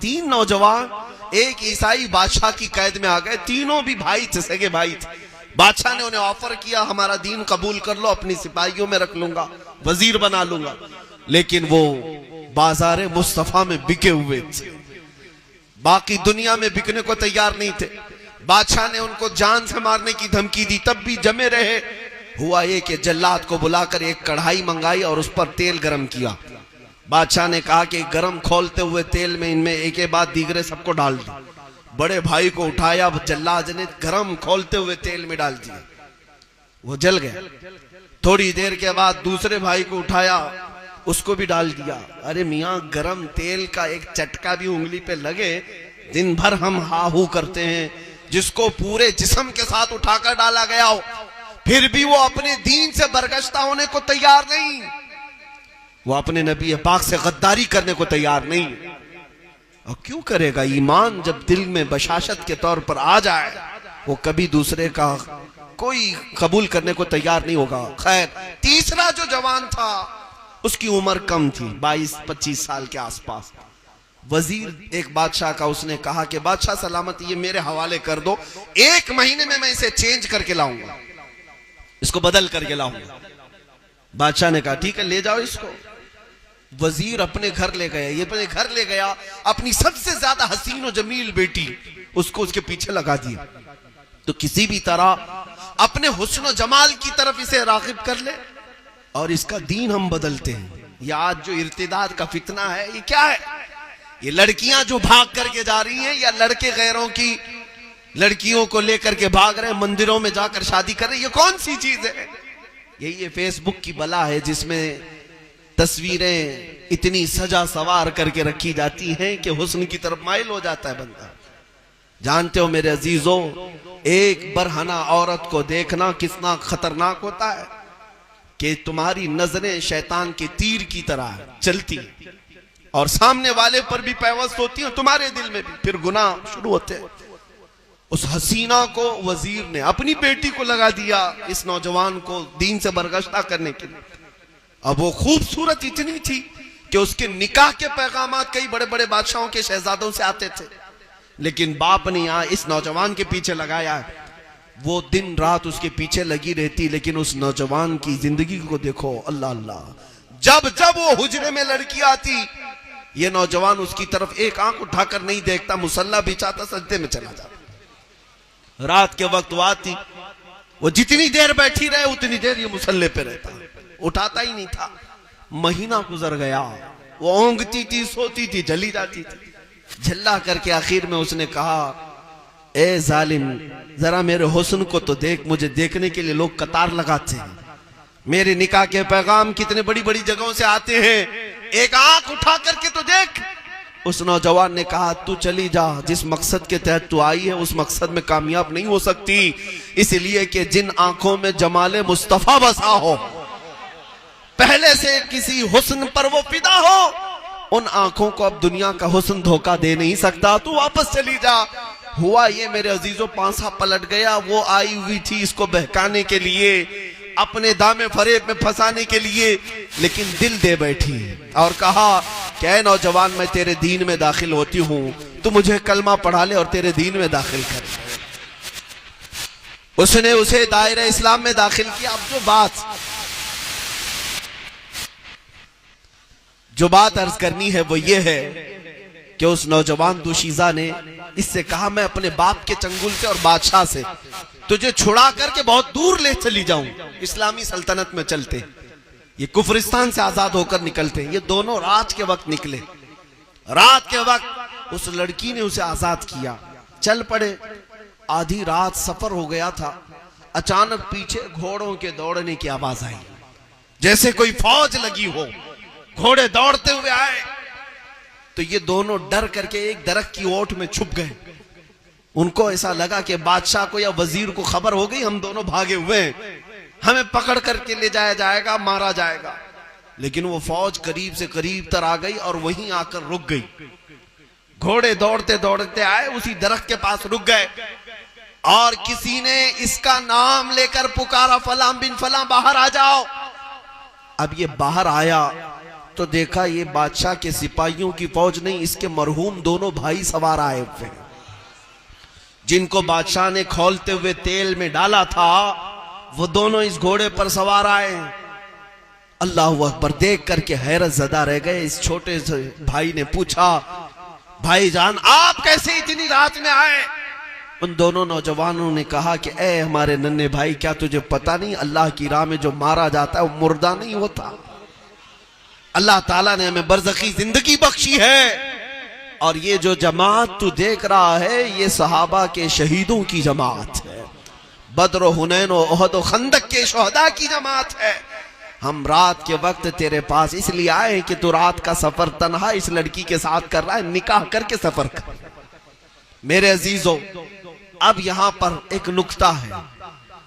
تین نوجوان ایک عیسائی بادشاہ کی قید میں آ گئے، تینوں بھی بھائی تھے، سگے بھائی تھے۔ بادشاہ نے انہیں آفر کیا ہمارا دین قبول کر لو، اپنی سپاہیوں میں رکھ لوں گا، وزیر بنا لوں گا، لیکن وہ بازار مصطفیٰ میں بکے ہوئے تھے، باقی دنیا میں بکنے کو تیار نہیں تھے۔ بادشاہ نے ان کو جان سے مارنے کی دھمکی دی، تب بھی جمے رہے۔ ہوا یہ کہ جلاد کو بلا کر ایک کڑھائی منگائی اور اس پر تیل گرم کیا۔ بادشاہ نے کہا کہ گرم کھولتے ہوئے تیل میں ان میں ایک ایک بعد دیگرے سب کو ڈال دی۔ بڑے بھائی کو اٹھایا، جلاد نے گرم کھولتے ہوئے تیل میں ڈال دیا، وہ جل گیا۔ تھوڑی دیر کے بعد دوسرے بھائی کو اٹھایا، اس کو بھی ڈال دیا۔ ارے میاں، گرم تیل کا ایک چٹکا بھی انگلی پہ لگے، دن بھر ہم ہا ہو کرتے ہیں، جس کو پورے جسم کے ساتھ اٹھا کر ڈالا گیا ہو، پھر بھی وہ اپنے دین سے برگشتہ ہونے کو تیار نہیں، وہ اپنے نبی پاک سے غداری کرنے کو تیار نہیں۔ اور کیوں کرے گا؟ ایمان جب دل میں بشاشت کے طور پر آ جائے، وہ کبھی دوسرے کا کوئی قبول کرنے کو تیار نہیں ہوگا۔ خیر، تیسرا جو جوان تھا اس کی عمر کم تھی، 22-25 سال کے آس پاس، وزیر ایک بادشاہ کا، اس نے کہا کہ بادشاہ سلامت یہ میرے حوالے کر دو، 1 مہینے میں اسے چینج کر کے لاؤں گا، اس کو بدل کر کے لاؤں گا۔ بادشاہ نے کہا ٹھیک ہے، لے جاؤ اس کو۔ وزیر اپنے گھر لے گیا، یہ اپنے گھر لے گیا، اپنی سب سے زیادہ حسین و جمیل بیٹی اس کو اس کے پیچھے لگا دیا، تو کسی بھی طرح اپنے حسن و جمال کی طرف اسے راغب کر لے اور اس کا دین ہم بدلتے ہیں۔ یہ آج جو ارتداد کا فتنہ ہے، یہ کیا ہے؟ یہ لڑکیاں جو بھاگ کر کے جا رہی ہیں، یا لڑکے غیروں کی لڑکیوں کو لے کر کے بھاگ رہے ہیں، مندروں میں جا کر شادی کر رہے ہیں، یہ کون سی چیز ہے؟ یہ فیس بک کی بلا ہے، جس میں تصویریں اتنی سجا سوار کر کے رکھی جاتی ہیں کہ حسن کی طرف مائل ہو جاتا ہے بندہ۔ جانتے ہو میرے عزیزو، ایک برہنہ عورت کو دیکھنا کتنا خطرناک ہوتا ہے کہ تمہاری نظریں شیطان کے تیر کی طرح چلتی ہیں اور سامنے والے پر بھی پیوست ہوتی ہیں، تمہارے دل میں بھی پھر گناہ شروع ہوتے ہیں۔ اس حسینہ کو وزیر نے اپنی بیٹی کو لگا دیا، اس نوجوان کو دین سے برگشتہ کرنے کے لیے۔ اب وہ خوبصورت اتنی تھی کہ اس کے نکاح کے پیغامات کئی بڑے بڑے بادشاہوں کے شہزادوں سے آتے تھے، لیکن باپ نے یہاں اس نوجوان کے پیچھے لگایا ہے۔ وہ دن رات اس کے پیچھے لگی رہتی، لیکن اس نوجوان کی زندگی کو دیکھو، اللہ اللہ، جب وہ حجرے میں لڑکی آتی، یہ نوجوان اس کی طرف ایک آنکھ اٹھا کر نہیں دیکھتا، مصلی بچھاتا سجدے میں چلا جاتا۔ رات کے وقت وہ آتی، وہ جتنی دیر بیٹھی رہے اتنی دیر یہ مصلی پہ رہتا، اٹھاتا ہی نہیں تھا۔ مہینہ گزر گیا، وہ اونگتی تھی، سوتی تھی، جلی جاتی تھی۔ جھلا کر کے آخر میں اس نے کہا، اے ظالم، ذرا میرے حسن کو تو دیکھ، مجھے دیکھنے کے لیے لوگ قطار لگاتے ہیں، میرے نکاح کے پیغام کتنے بڑی بڑی جگہوں سے آتے ہیں، ایک آنکھ اٹھا کر کے تو دیکھ۔ اس نوجوان نے کہا، تو چلی جا، جس مقصد کے تحت تو آئی ہے اس مقصد میں کامیاب نہیں ہو سکتی، اس لیے کہ جن آنکھوں میں جمال مصطفیٰ بسا ہو، پہلے سے کسی حسن پر وہ فدا ہو، ان آنکھوں کو اب دنیا کا حسن دھوکہ دے نہیں سکتا، تو واپس چلی جا۔ ہوا یہ میرے عزیزوں، پانسا پلٹ گیا، وہ آئی ہوئی تھی اس کو بہکانے کے لیے، اپنے دامے فریب میں پھنسانے کے لیے، لیکن دل دے بیٹھی اور کہا کہ اے نوجوان، میں تیرے دین میں داخل ہوتی ہوں، تو مجھے کلمہ پڑھا لے اور تیرے دین میں داخل کر۔ اس نے اسے دائرہ اسلام میں داخل کیا۔ اب جو بات عرض کرنی ہے وہ یہ ہے کہ اس نوجوان دوشیزہ نے اس سے کہا، میں اپنے باپ کے چنگل سے اور بادشاہ سے تجھے چھڑا کر کے بہت دور لے چلی جاؤں، اسلامی سلطنت میں چلتے، یہ کفرستان سے آزاد ہو کر نکلتے۔ یہ دونوں رات کے وقت نکلے، رات کے وقت اس لڑکی نے اسے آزاد کیا، چل پڑے۔ آدھی رات سفر ہو گیا تھا، اچانک پیچھے گھوڑوں کے دوڑنے کی آواز آئی، جیسے کوئی فوج لگی ہو، گھوڑے دوڑتے ہوئے آئے۔ تو یہ دونوں ڈر کر کے ایک درخت کی اوٹ میں چھپ گئے۔ ان کو ایسا لگا کہ بادشاہ کو یا وزیر کو خبر ہو گئی، ہم دونوں بھاگے ہوئے ہیں، ہمیں پکڑ کر کے لے جایا جائے گا، مارا جائے گا۔ لیکن وہ فوج قریب سے قریب تر آ گئی اور وہیں آ کر رک گئی۔ گھوڑے دوڑتے دوڑتے آئے، اسی درخت کے پاس رک گئے، اور کسی نے اس کا نام لے کر پکارا، فلاں بن فلاں باہر آ جاؤ۔ اب یہ باہر آیا تو دیکھا یہ بادشاہ کے سپاہیوں کی فوج نہیں، اس کے مرحوم دونوں بھائی سوار آئے ہوئے ہیں، جن کو بادشاہ نے کھولتے ہوئے تیل میں ڈالا تھا، وہ دونوں اس گھوڑے پر سوار آئے ہیں۔ اللہ اکبر، دیکھ کر کے حیرت زدہ رہ گئے۔ اس چھوٹے سے بھائی نے پوچھا، بھائی جان آپ کیسے اتنی رات میں آئے؟ ان دونوں نوجوانوں نے کہا کہ اے ہمارے ننھے بھائی، کیا تجھے پتہ نہیں اللہ کی راہ میں جو مارا جاتا ہے وہ مردہ نہیں ہوتا؟ اللہ تعالیٰ نے ہمیں برزخی زندگی بخشی ہے، اور یہ جو جماعت تو دیکھ رہا ہے یہ صحابہ کے شہیدوں کی جماعت ہے، بدر و حنین و احد و خندق کے شہداء کی جماعت ہے۔ ہم رات کے وقت تیرے پاس اس لیے آئے ہیں کہ تو رات کا سفر تنہا اس لڑکی کے ساتھ کر رہا ہے، نکاح کر کے سفر کر۔ میرے عزیزو، اب یہاں پر ایک نکتہ ہے۔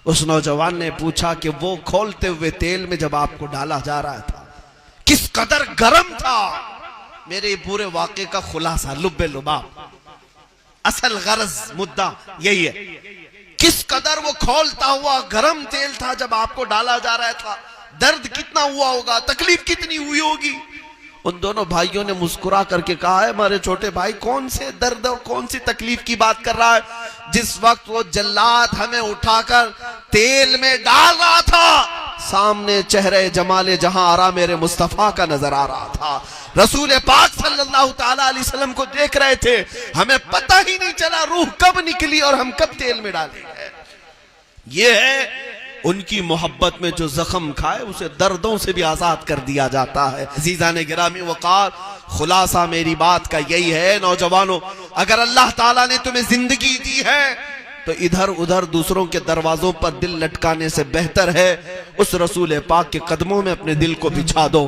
اس نوجوان نے پوچھا کہ وہ کھولتے ہوئے تیل میں جب آپ کو ڈالا جا رہا تھا کس قدر گرم تھا؟ میرے پورے واقعے کا خلاصہ، لب لباب، اصل غرض مدعا یہی ہے، کس قدر وہ کھولتا ہوا گرم تیل تھا جب آپ کو ڈالا جا رہا تھا، درد کتنا ہوا ہوگا، تکلیف کتنی ہوئی ہوگی۔ ان دونوں بھائیوں نے مسکرا کر کے کہا ہے ہمارے چھوٹے بھائی کون سے درد اور کون سی تکلیف کی بات کر رہا ہے؟ جس وقت وہ جلاد ہمیں اٹھا کر تیل میں ڈال رہا تھا، سامنے چہرے جمال جہاں آرا میرے مصطفیٰ کا نظر آ رہا تھا، رسول پاک صلی اللہ تعالیٰ علیہ وسلم کو دیکھ رہے تھے، ہمیں پتہ ہی نہیں چلا روح کب نکلی اور ہم کب تیل میں ڈالے گئے۔ یہ ہے ان کی محبت میں جو زخم کھائے اسے دردوں سے بھی آزاد کر دیا جاتا ہے۔ عزیزان گرامی وقار، خلاصہ میری بات کا یہی ہے نوجوانوں، اگر اللہ تعالیٰ نے تمہیں زندگی دی ہے تو ادھر ادھر دوسروں کے دروازوں پر دل لٹکانے سے بہتر ہے اس رسول پاک کے قدموں میں اپنے دل کو بچھا دو۔